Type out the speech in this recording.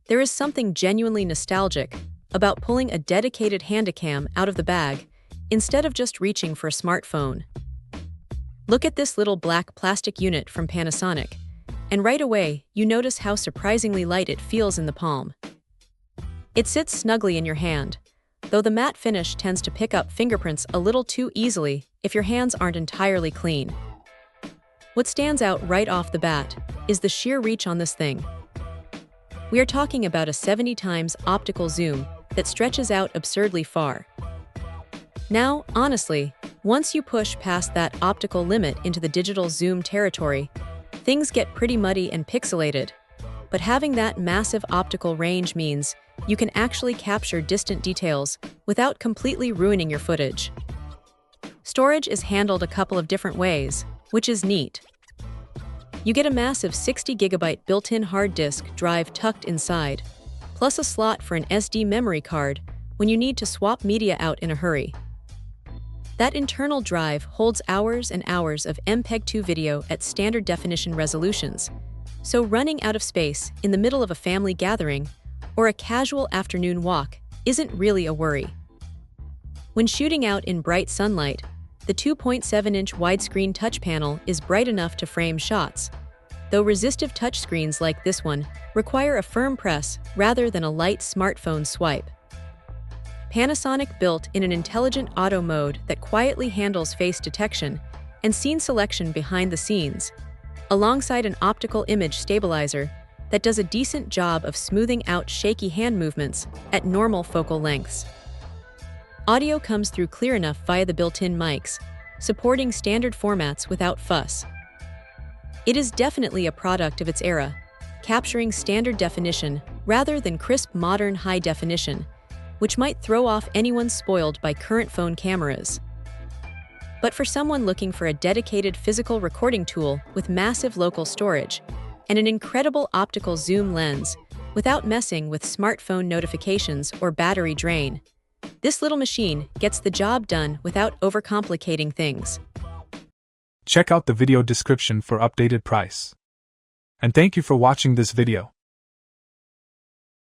There is something genuinely nostalgic about pulling a dedicated Handycam out of the bag instead of just reaching for a smartphone. Look at this little black plastic unit from Panasonic, and right away you notice how surprisingly light it feels in the palm. It sits snugly in your hand, though the matte finish tends to pick up fingerprints a little too easily if your hands aren't entirely clean. What stands out right off the bat is the sheer reach on this thing. We are talking about a 70 times optical zoom that stretches out absurdly far. Now, honestly, once you push past that optical limit into the digital zoom territory, things get pretty muddy and pixelated. But having that massive optical range means you can actually capture distant details without completely ruining your footage. Storage is handled a couple of different ways, which is neat. You get a massive 60GB built-in hard disk drive tucked inside, plus a slot for an SD memory card when you need to swap media out in a hurry. That internal drive holds hours and hours of MPEG-2 video at standard definition resolutions, so running out of space in the middle of a family gathering or a casual afternoon walk isn't really a worry. When shooting out in bright sunlight, the 2.7-inch widescreen touch panel is bright enough to frame shots, though resistive touchscreens like this one require a firm press rather than a light smartphone swipe. Panasonic built in an intelligent auto mode that quietly handles face detection and scene selection behind the scenes, alongside an optical image stabilizer that does a decent job of smoothing out shaky hand movements at normal focal lengths. Audio comes through clear enough via the built-in mics, supporting standard formats without fuss. It is definitely a product of its era, capturing standard definition rather than crisp modern high definition, which might throw off anyone spoiled by current phone cameras. But for someone looking for a dedicated physical recording tool with massive local storage and an incredible optical zoom lens without messing with smartphone notifications or battery drain, this little machine gets the job done without overcomplicating things. Check out the video description for updated price. And thank you for watching this video.